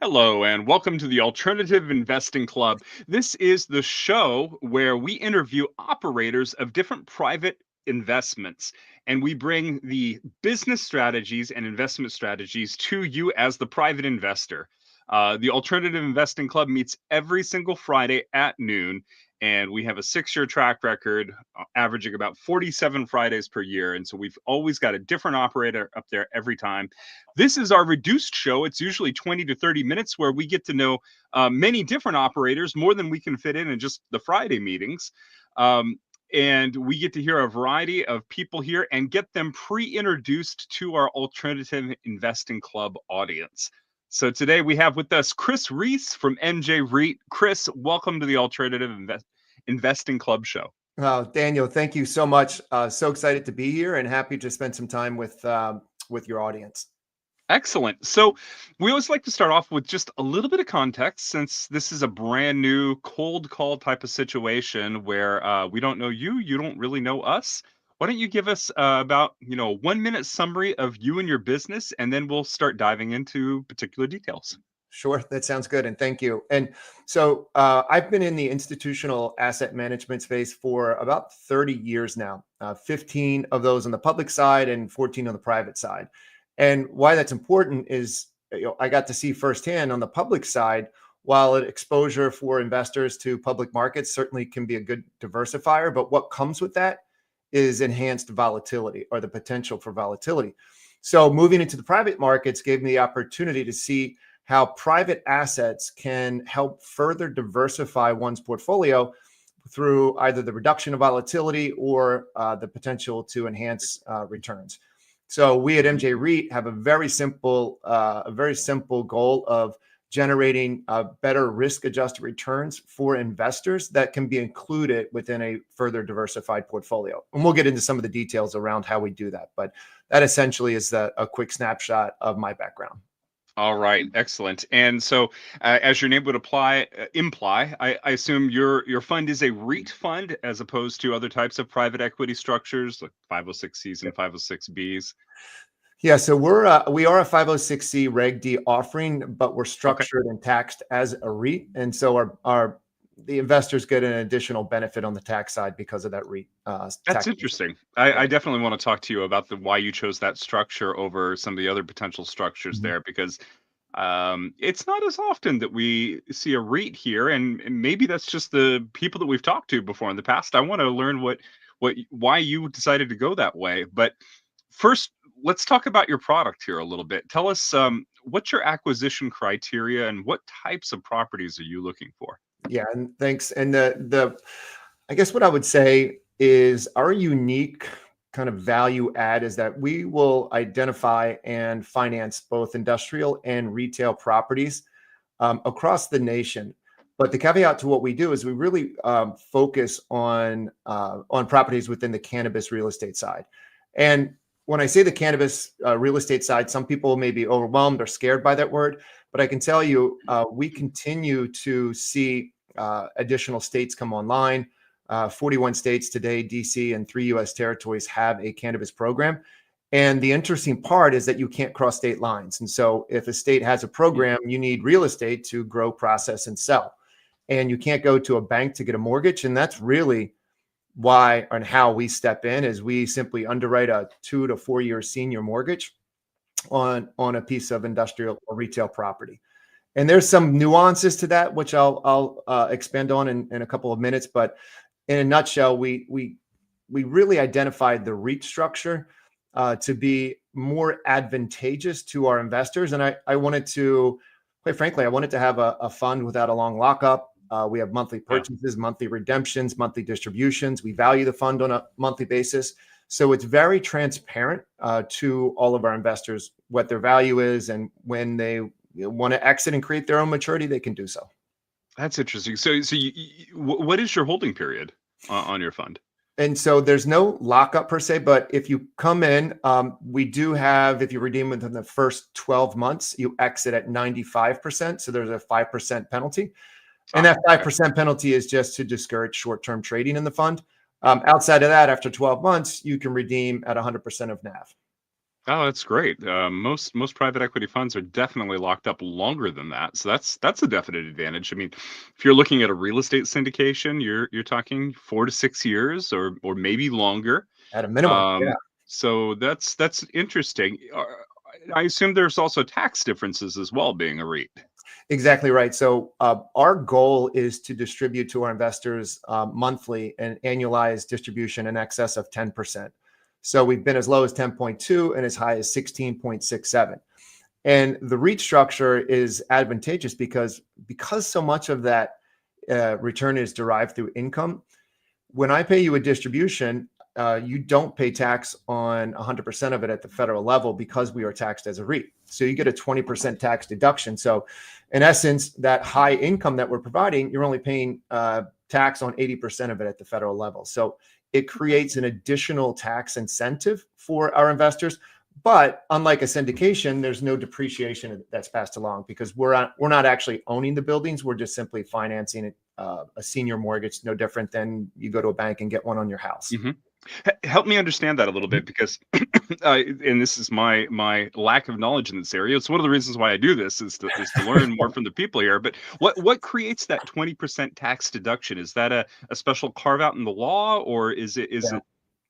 Hello, and welcome to the Alternative Investing Club. This is the show where we interview operators of different private investments, and we bring the business strategies and investment strategies to you as the private investor. The Alternative Investing Club meets every single Friday at noon, and we have a 6 year track record, averaging about 47 Fridays per year. And so we've always got a different operator up there every time. This is our reduced show. It's usually 20 to 30 minutes where we get to know many different operators, more than we can fit in just the Friday meetings. And we get to hear a variety of people here and get them pre-introduced to our Alternative Investing Club audience. So today we have with us Chris Reece from MJ REIT. Chris, welcome to the Alternative Investing Club show. Daniel, thank you so much. So excited to be here and happy to spend some time with your audience. Excellent. So we always like to start off with just a little bit of context, since this is a brand new cold call type of situation where we don't know you, you don't really know us. Why don't you give us about, a 1 minute summary of you and your business, and then we'll start diving into particular details. Sure, that sounds good. And thank you. And so I've been in the institutional asset management space for about 30 years now, 15 of those on the public side and 14 on the private side. And why that's important is, I got to see firsthand on the public side, while exposure for investors to public markets certainly can be a good diversifier, but what comes with that is enhanced volatility, or the potential for volatility. So moving into the private markets gave me the opportunity to see how private assets can help further diversify one's portfolio through either the reduction of volatility or the potential to enhance returns. So we at MJ REIT have a very simple goal of generating better risk-adjusted returns for investors that can be included within a further diversified portfolio. And we'll get into some of the details around how we do that, but that essentially is a quick snapshot of my background. All right, excellent. And so, as your name would imply, I assume your fund is a REIT fund as opposed to other types of private equity structures like 506Cs and 506Bs. Yeah, so we are a 506C Reg D offering, but we're structured and taxed as a REIT, and so the investors get an additional benefit on the tax side because of that REIT. That's interesting. I definitely want to talk to you about why you chose that structure over some of the other potential structures there, because it's not as often that we see a REIT here, and maybe that's just the people that we've talked to before in the past. I want to learn why you decided to go that way. But first, let's talk about your product here a little bit. Tell us what's your acquisition criteria and what types of properties are you looking for? Yeah, and thanks. And I guess what I would say is our unique kind of value add is that we will identify and finance both industrial and retail properties across the nation. But the caveat to what we do is we really focus on properties within the cannabis real estate side. And when I say the cannabis real estate side, some people may be overwhelmed or scared by that word, but I can tell you we continue to see additional states come online. 41 states today, DC and 3 US territories have a cannabis program. And the interesting part is that you can't cross state lines. And so if a state has a program, you need real estate to grow, process, and sell. And you can't go to a bank to get a mortgage. And that's really why and how we step in, is we simply underwrite a 2 to 4 year senior mortgage on a piece of industrial or retail property. And there's some nuances to that, which I'll expand on in a couple of minutes. But in a nutshell, we really identified the REIT structure to be more advantageous to our investors. And I wanted to, quite frankly, I wanted to have a fund without a long lockup. We have monthly purchases, monthly redemptions, monthly distributions. We value the fund on a monthly basis. So it's very transparent to all of our investors what their value is, and when they want to exit and create their own maturity, they can do so. That's interesting. So what is your holding period on your fund? And so there's no lockup per se, but if you come in, we do have, if you redeem within the first 12 months, you exit at 95%. So there's a 5% penalty. And that 5% penalty is just to discourage short-term trading in the fund. Outside of that, after 12 months, you can redeem at 100% of NAV. Oh, that's great. Most private equity funds are definitely locked up longer than that, so that's a definite advantage. I mean, if you're looking at a real estate syndication, you're talking 4 to 6 years, or maybe longer. At a minimum. Yeah. Um, so that's interesting. I assume there's also tax differences as well, being a REIT. Exactly right. So our goal is to distribute to our investors monthly an annualized distribution in excess of 10%. So we've been as low as 10.2 and as high as 16.67. And the REIT structure is advantageous because so much of that return is derived through income. When I pay you a distribution, you don't pay tax on 100% of it at the federal level because we are taxed as a REIT. So you get a 20% tax deduction. So, in essence, that high income that we're providing, you're only paying tax on 80% of it at the federal level. So it creates an additional tax incentive for our investors. But unlike a syndication, there's no depreciation that's passed along because we're not actually owning the buildings. We're just simply financing it, a senior mortgage, no different than you go to a bank and get one on your house. Mhm. Help me understand that a little bit, because and this is my lack of knowledge in this area. It's one of the reasons why I do this, is to learn more from the people here. But what creates that 20% tax deduction? Is that a special carve out in the law, or is Yeah, it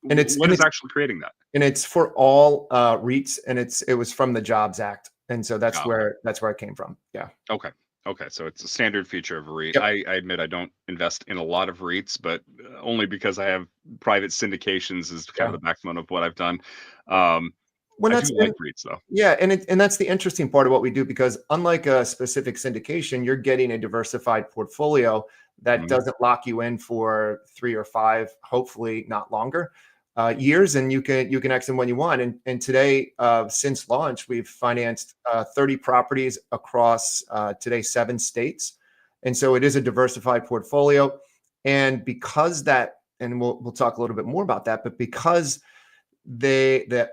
and it's what and is it's actually creating that? and it's for all REITs, and it was from the Jobs Act, and so Ah, okay. that's where it came from. Yeah. Okay. Okay. So it's a standard feature of a REIT. Yep. I admit I don't invest in a lot of REITs, but only because I have private syndications is kind of Yeah. the backbone of what I've done. Um, When I that's do like REITs though. Yeah, and that's the interesting part of what we do because unlike a specific syndication, you're getting a diversified portfolio that Mhm. doesn't lock you in for 3 or 5, hopefully not longer, years, and you can exit when you want. And today, since launch, we've financed 30 properties across today 7 states, and so it is a diversified portfolio. And because that, and we'll talk a little bit more about that, but because the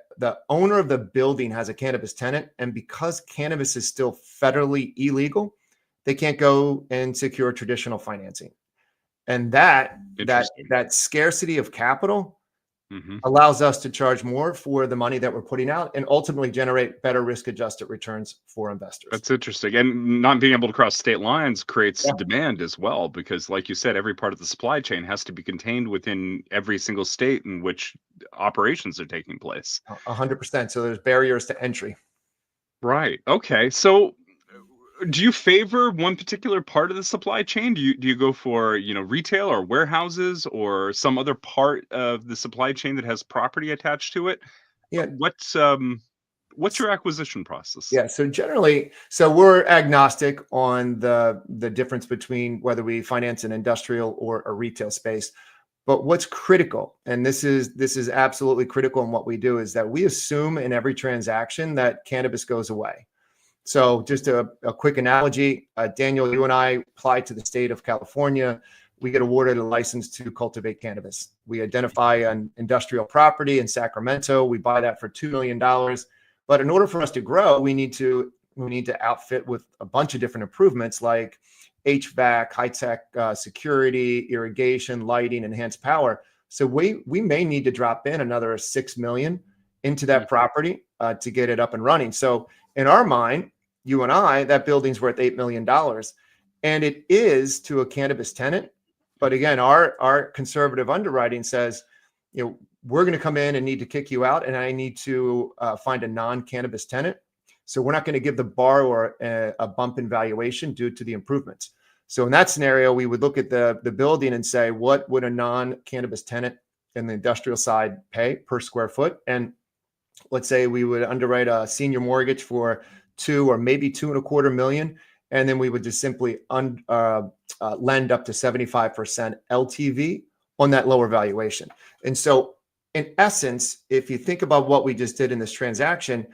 owner of the building has a cannabis tenant, and because cannabis is still federally illegal, they can't go and secure traditional financing. And Interesting. that scarcity of capital Mhm. allows us to charge more for the money that we're putting out and ultimately generate better risk adjusted returns for investors. That's interesting, and not being able to cross state lines creates Yeah, demand as well, because, like you said, every part of the supply chain has to be contained within every single state in which operations are taking place. 100%. So there's barriers to entry. Right. Okay. So, do you favor one particular part of the supply chain? Do you go for, retail or warehouses or some other part of the supply chain that has property attached to it? Yeah. What's your acquisition process? Yeah, so generally, so we're agnostic on the difference between whether we finance an industrial or a retail space. But what's critical, and this is absolutely critical in what we do, is that we assume in every transaction that cannabis goes away. So just a quick analogy, Daniel, you and I apply to the state of California. We get awarded a license to cultivate cannabis. We identify an industrial property in Sacramento. We buy that for $2 million. But in order for us to grow, we need to outfit with a bunch of different improvements like HVAC, high tech security, irrigation, lighting, enhanced power. So we may need to drop in another 6 million into that Mhm. property to get it up and running. So in our mind, you and I, that building's worth $8 million, and it is to a cannabis tenant. But again, our conservative underwriting says, we're going to come in and need to kick you out, and I need to find a non-cannabis tenant. So we're not going to give the borrower a bump in valuation due to the improvements. So in that scenario, we would look at the building and say, what would a non-cannabis tenant in the industrial side pay per square foot? And let's say we would underwrite a senior mortgage for 2 or maybe 2.25 million, and then we would just simply lend up to 75% LTV on that lower valuation. And so, in essence, if you think about what we just did in this transaction,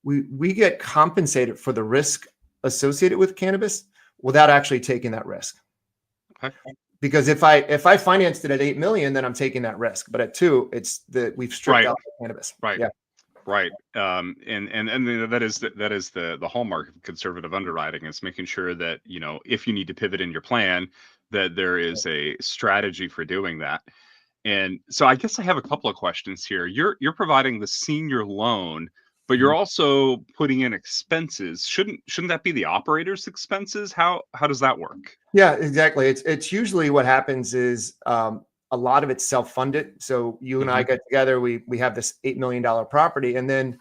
we get compensated for the risk associated with cannabis without actually taking that risk. Okay. Because if I financed it at 8 million, then I'm taking that risk. But at two, it's that we've stripped Right. out the cannabis. Right. Yeah. Right. And that is the hallmark of conservative underwriting, is making sure that, if you need to pivot in your plan, that there is a strategy for doing that. And so I guess I have a couple of questions here. You're providing the senior loan but you're Mhm. also putting in expenses. Shouldn't that be the operator's expenses? How does that work? Yeah, exactly. It's usually what happens is a lot of it's self-funded. So you and I Mhm. get together, we have this $8 million property, and then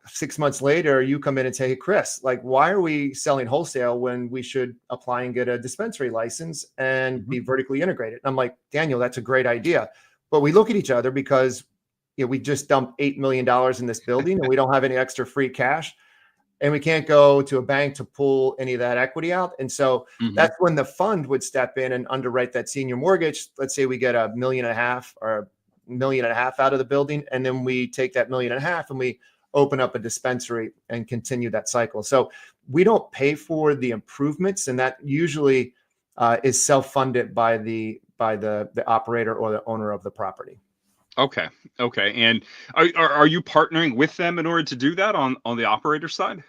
6 months later, you come in and say, "Hey, Chris, like, why are we selling wholesale when we should apply and get a dispensary license and Mhm. be vertically integrated?" And I'm like, Daniel, that's a great idea. But we look at each other because we just dumped $8 million in this building and we don't have any extra free cash. And we can't go to a bank to pull any of that equity out. And so Mhm. that's when the fund would step in and underwrite that senior mortgage. Let's say we get $1.5 million or $1.5 million out of the building, and then we take that 1.5 million and we open up a dispensary and continue that cycle. So we don't pay for the improvements, and that usually is self-funded by the operator or the owner of the property. Okay. Okay. And are you partnering with them in order to do that on the operator side?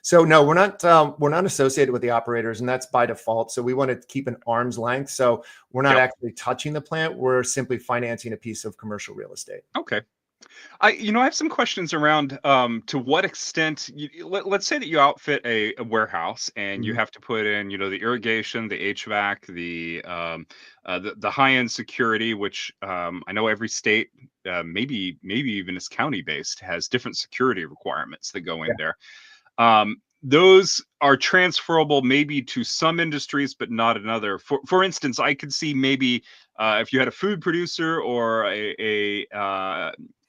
So no, we're not associated with the operators, and that's by default. So we want to keep an arm's length. So we're not Yep. actually touching the plant. We're simply financing a piece of commercial real estate. Okay. I have some questions around to what extent let's say that you outfit a warehouse and you Mhm. have to put in the irrigation, the HVAC, the high end security, which I know every state, maybe even is county based, has different security requirements that go Yeah. in there. Those are transferable maybe to some industries, but not another. For instance, I could see maybe if you had a food producer or a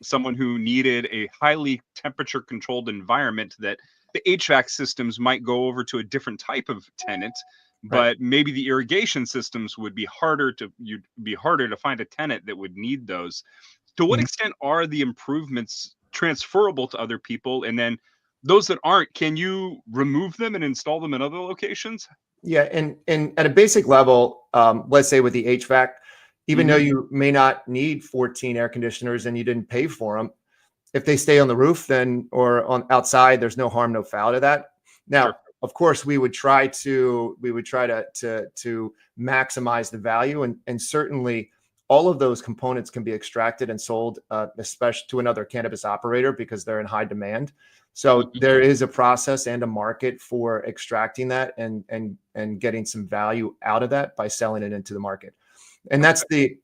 someone who needed a highly temperature controlled environment, that the HVAC systems might go over to a different type of tenant, Right. but maybe the irrigation systems would be you'd be harder to find a tenant that would need those. To what Mhm. extent are the improvements transferable to other people? And then those that aren't, can you remove them and install them in other locations? Yeah, and at a basic level, let's say with the HVAC, even though Mhm. you may not need 14 air conditioners and you didn't pay for them, if they stay on the roof, then or on outside, there's no harm, no foul to that. Now, Sure. of course, we would try to maximize the value, and certainly all of those components can be extracted and sold, especially to another cannabis operator because they're in high demand. So Mhm. there is a process and a market for extracting that and getting some value out of that by selling it into the market. And that's Okay. the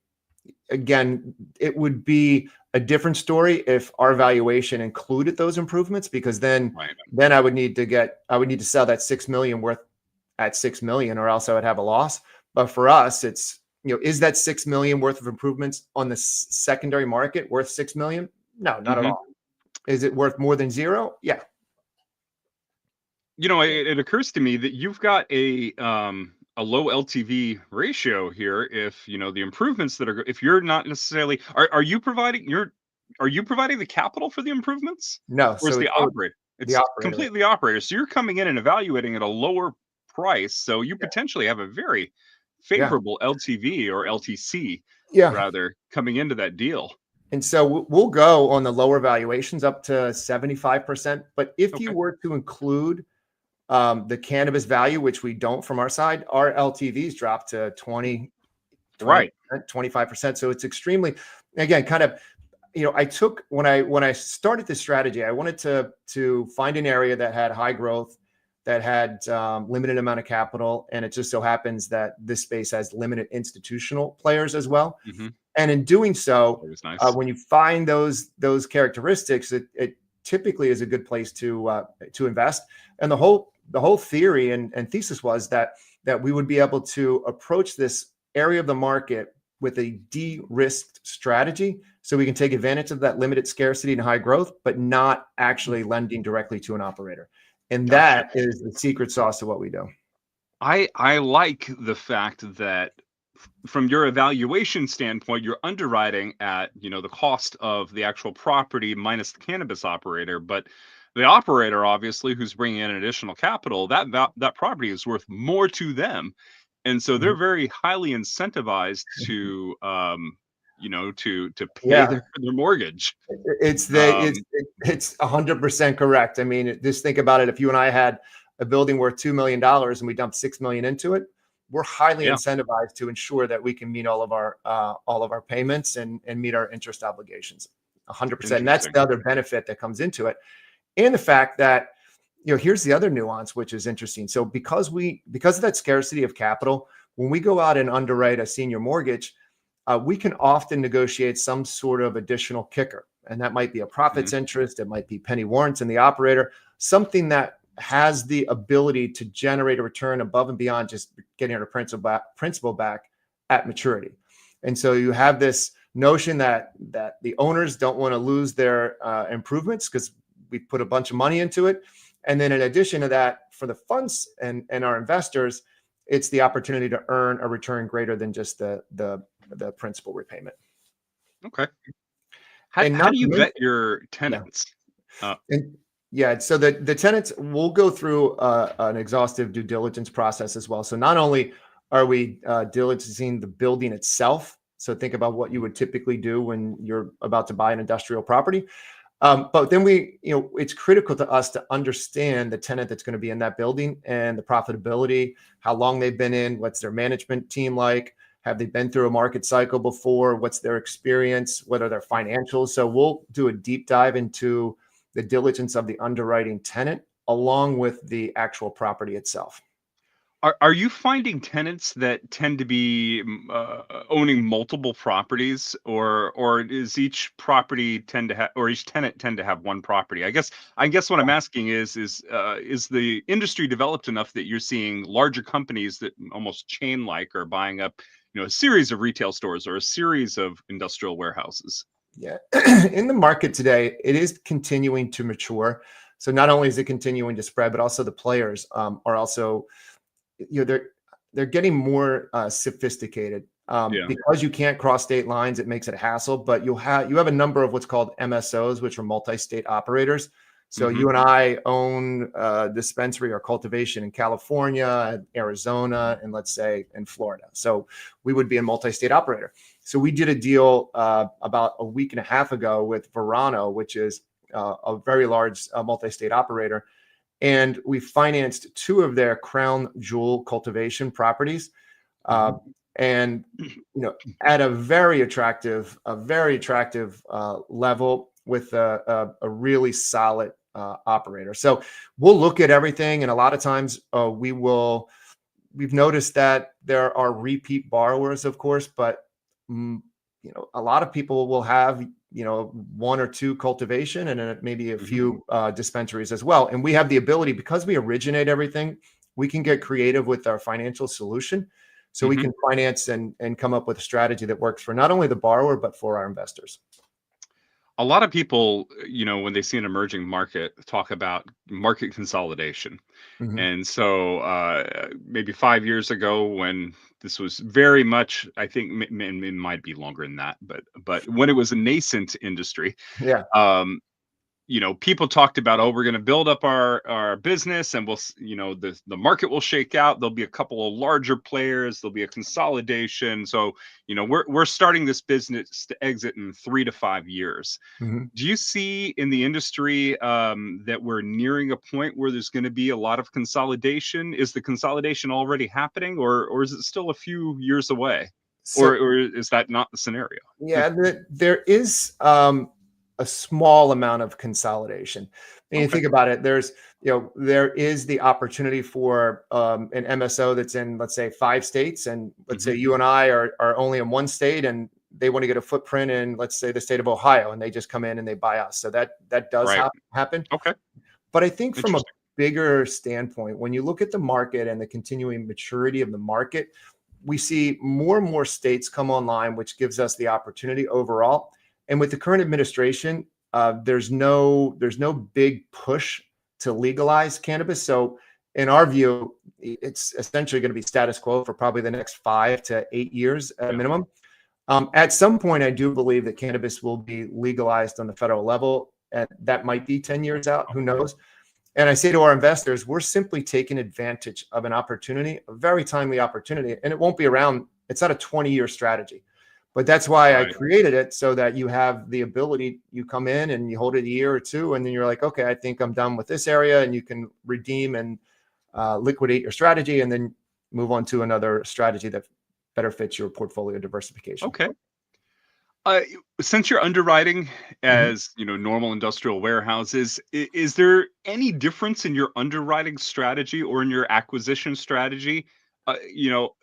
again, it would be a different story if our valuation included those improvements, because then Right. then I would need to sell that 6 million worth at 6 million, or else I would have a loss. But for us, it's is that 6 million worth of improvements on the secondary market worth 6 million? No, not at Mhm. all. Is it worth more than zero? Yeah. It occurs to me that you've got a low LTV ratio here. If the improvements that if you're not necessarily are you providing the capital for the improvements, No. or is So the it's operator? the It's operator. completely the operator. So you're coming in and evaluating at a lower price. So you Yeah. potentially have a very Yeah. favorable LTV or LTC Yeah. rather coming into that deal. And so we'll go on the lower valuations up to 75%. But if you Okay. were to include the cannabis value, which we don't from our side, our LTVs drop to 20, Right. 25%. So it's extremely, again, kind of, I took when I started this strategy, I wanted to find an area that had high growth, that had limited amount of capital, and it just so happens that this space has limited institutional players as well. Hmm. And in doing so, That was nice. when you find those characteristics, it typically is a good place to invest. And the whole theory and thesis was that we would be able to approach this area of the market with a de-risked strategy, so we can take advantage of that limited scarcity and high growth, but not actually lending directly to an operator. And Gotcha. that is the secret sauce to what we do. I like the fact that from your evaluation standpoint, you're underwriting at, the cost of the actual property minus the cannabis operator, but the operator, obviously, who's bringing in additional capital, that property is worth more to them, and so they're Mhm. very highly incentivized to, to pay Yeah. their mortgage. It's the Um, it's 100% correct. I mean, just think about it. If you and I had a building worth $2 million and we dumped 6 million into it, we're highly yeah. incentivized to ensure that we can meet all of our payments and meet our interest obligations. 100%. And that's Interesting. the other benefit that comes into it. And the fact that, here's the other nuance, which is interesting. So because of that scarcity of capital, when we go out and underwrite a senior mortgage, we can often negotiate some sort of additional kicker. And that might be a profits Mhm. interest. It might be penny warrants in the operator, something that has the ability to generate a return above and beyond just getting our principal back at maturity. And so you have this notion that the owners don't want to lose their improvements because we put a bunch of money into it. And then in addition to that, for the funds and our investors, it's the opportunity to earn a return greater than just the principal repayment. Okay. How And how not do to you vet mention, your yeah. tenants? Uh, And yeah, so the tenants will go through an exhaustive due diligence process as well. So not only are we diligencing the building itself, so think about what you would typically do when you're about to buy an industrial property. But then it's critical to us to understand the tenant that's going to be in that building and the profitability, how long they've been in, what's their management team like, have they been through a market cycle before, what's their experience, what are their financials. So we'll do a deep dive into the diligence of the underwriting tenant along with the actual property itself. are you finding tenants that tend to be owning multiple properties, or is each property tend to have, or each tenant tend to have one property? I guess what I'm asking is the industry developed enough that you're seeing larger companies that almost chain like are buying up, a series of retail stores or a series of industrial warehouses? Yeah. In the market today, it is continuing to mature. So not only is it continuing to spread, but also the players are also, they're getting more sophisticated. Yeah. Because you can't cross state lines, it makes it a hassle. But you have a number of what's called MSOs, which are multi-state operators. So Hmm. you and I own dispensary or cultivation in California, Arizona, and let's say in Florida. So we would be a multi-state operator. So we did a deal about a week and a half ago with Verano, which is a very large multi-state operator, and we financed two of their crown jewel cultivation properties, uh, Hmm. and at a very attractive level with a really solid operator. So we'll look at everything, and a lot of times we've noticed that there are repeat borrowers, of course, but mm, a lot of people will have one or two cultivation and then maybe a Hmm. few dispensaries as well. And we have the ability, because we originate everything, we can get creative with our financial solution, so we Hmm. can finance and come up with a strategy that works for not only the borrower but for our investors. A lot of people, when they see an emerging market, talk about market consolidation. Mhm. And so, maybe 5 years ago, when this was very much, I think, it might be longer than that, but when it was a nascent industry, Yeah. um, people talked about, oh, we're going to build up our business, and the market will shake out. There'll be a couple of larger players. There'll be a consolidation. So, we're starting this business to exit in 3 to 5 years. Mhm. Do you see in the industry that we're nearing a point where there's going to be a lot of consolidation? Is the consolidation already happening, or is it still a few years away, or So or is that not the scenario? yeah, there is a small amount of consolidation. And you Okay. think about it, there is the opportunity for an MSO that's in, let's say, 5 states, and let's say Hmm. you and I are only in one state, and they want to get a footprint in, let's say, the state of Ohio, and they just come in and they buy us. So that does Right. happen. Okay. But I think from a Interesting. bigger standpoint, when you look at the market and the continuing maturity of the market, we see more and more states come online, which gives us the opportunity overall. And with the current administration, there's no big push to legalize cannabis. So in our view, it's essentially going to be status quo for probably the next 5 to 8 years at a Yeah. minimum. At some point, I do believe that cannabis will be legalized on the federal level, and that might be 10 years out. Who knows? And I say to our investors, we're simply taking advantage of an opportunity, a very timely opportunity, and it won't be around. It's not a 20-year strategy, but that's why I Right. created it, so that you have the ability. You come in and you hold it a year or two, and then you're like, okay, I think I'm done with this area, and you can redeem and liquidate your strategy, and then move on to another strategy that better fits your portfolio diversification. Okay. Uh, since you're underwriting Mhm. as normal industrial warehouses, is there any difference in your underwriting strategy or in your acquisition strategy? Uh, you know,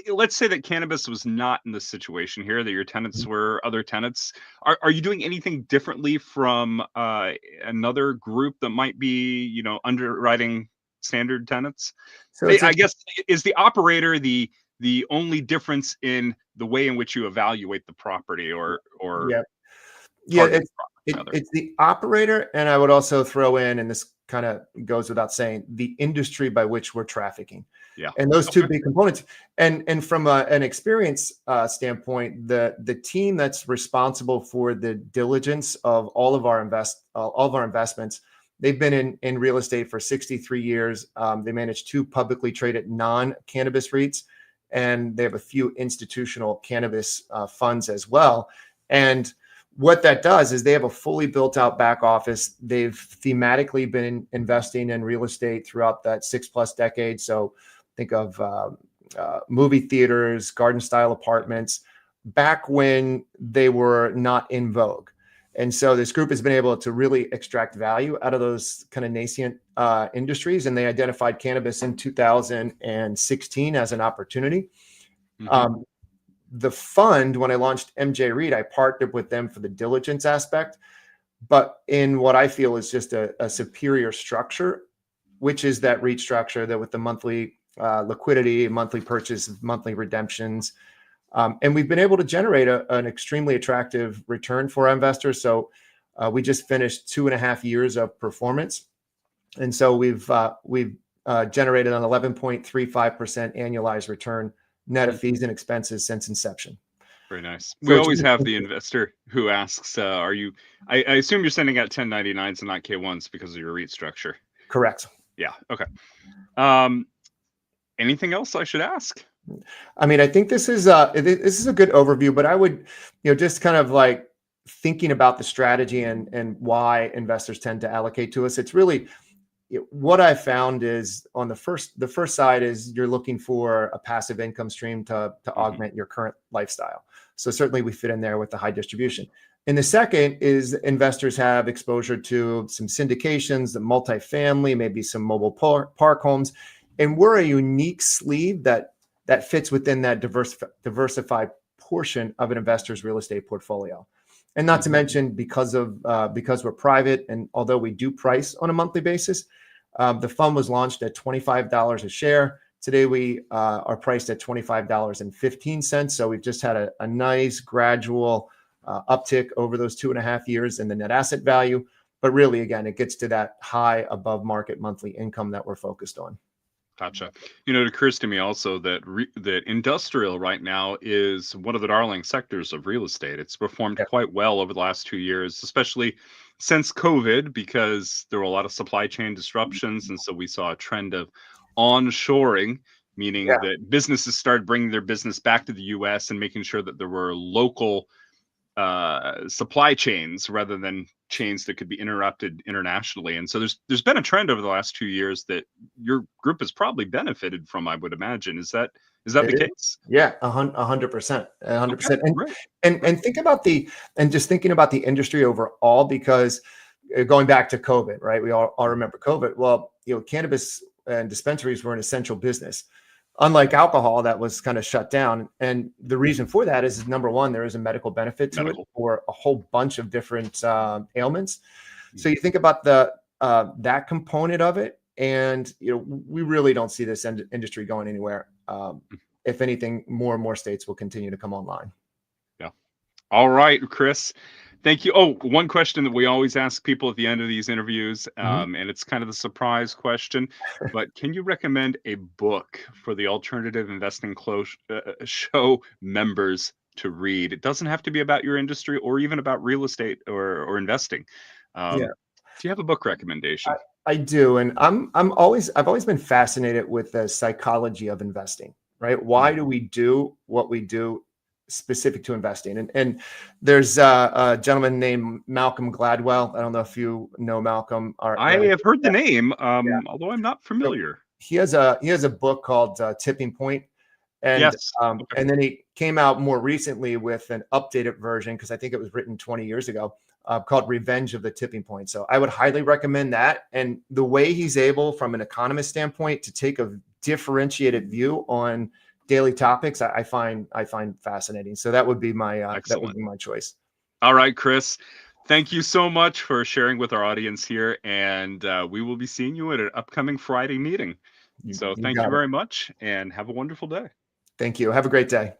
let's say that cannabis was not in this situation here, that your tenants Mhm. were other tenants. Are you doing anything differently from another group that might be, underwriting standard tenants? So I it's I interesting. guess, is the operator the only difference in the way in which you evaluate the property or Yeah. Yeah, target it's the property it, rather? it's the operator, and I would also throw in, and this kind of goes without saying, the industry by which we're trafficking, Yeah. and those two Okay. big components. And from an experience standpoint, the team that's responsible for the diligence of all of our investments, they've been in real estate for 63 years. They manage two publicly traded non-cannabis REITs, and they have a few institutional cannabis funds as well. And what that does is they have a fully built out back office. They've thematically been investing in real estate throughout that 6+ decades. So think of movie theaters, garden style apartments, back when they were not in vogue. And so this group has been able to really extract value out of those kind of nascent industries. And they identified cannabis in 2016 as an opportunity. Hmm. Um, the fund, when I launched MJ Reed, I partnered with them for the diligence aspect, but in what I feel is just a superior structure, which is that REIT structure that with the monthly liquidity, monthly purchase, monthly redemptions. And we've been able to generate an extremely attractive return for our investors. So we just finished 2.5 years of performance. And so we've generated an 11.35% annualized return net of Hmm. fees and expenses since inception. Very nice. So We it's always really have the investor who asks, "Are you?" I assume you're sending out 1099s and not K1s because of your REIT structure. correct. Yeah. Okay. Um, Anything else I should ask? I mean, I think this is a good overview, but I would, just kind of like thinking about the strategy and why investors tend to allocate to us. It's really what I found is on the first side is you're looking for a passive income stream to Hmm. augment your current lifestyle. So certainly we fit in there with the high distribution. And the second is investors have exposure to some syndications, the multifamily, maybe some mobile park homes, and we're a unique sleeve that fits within that diversified portion of an investor's real estate portfolio. And not to Hmm. mention because we're private, and although we do price on a monthly basis, the fund was launched at $25 a share. Today we are priced at $25.15. So we've just had a nice gradual uptick over those 2.5 years in the net asset value. But really, again, it gets to that high above market monthly income that we're focused on. Gotcha. It occurs to me also that that industrial right now is one of the darling sectors of real estate. It's performed Yeah. quite well over the last 2 years, especially since COVID, because there were a lot of supply chain disruptions, and so we saw a trend of onshoring, meaning Yeah. that businesses started bringing their business back to the U.S. and making sure that there were local supply chains rather than chains that could be interrupted internationally. And so there's been a trend over the last 2 years that your group has probably benefited from, I would imagine. Is that It the is. case? Yeah, 100%, a hundred Okay, percent. And great, and great. and think about and just thinking about the industry overall, because going back to COVID, right? We all remember COVID. Well, cannabis and dispensaries were an essential business, unlike alcohol that was kind of shut down. And the reason for that is number one, there is a medical benefit to it Medical. for a whole bunch of different ailments. So Mhm. you think about that component of it, and we really don't see this industry going anywhere. If anything, more and more states will continue to come online. Yeah. All right, Chris. Thank you. Oh, one question that we always ask people at the end of these interviews, Mhm. and it's kind of the surprise question, but can you recommend a book for the alternative investing show members to read? It doesn't have to be about your industry or even about real estate or investing. Yeah, Do you have a book recommendation? I do, and I've always been fascinated with the psychology of investing. Right? Why Mhm. do we do what we do specific to investing? And there's a gentleman named Malcolm Gladwell. I don't know if you know Malcolm. I have heard the Yeah, name, yeah. although I'm not So familiar. he has a book called Tipping Point, And Yes. Okay. and then he came out more recently with an updated version, because I think it was written 20 years ago, called Revenge of the Tipping Point. So I would highly recommend that. And the way he's able, from an economist standpoint, to take a differentiated view on daily topics, I find fascinating. So that would be Excellent. my choice. All right, Chris. Thank you so much for sharing with our audience here, and we will be seeing you at an upcoming Friday meeting. So You thank you got it. very much, and have a wonderful day. Thank you. Have a great day.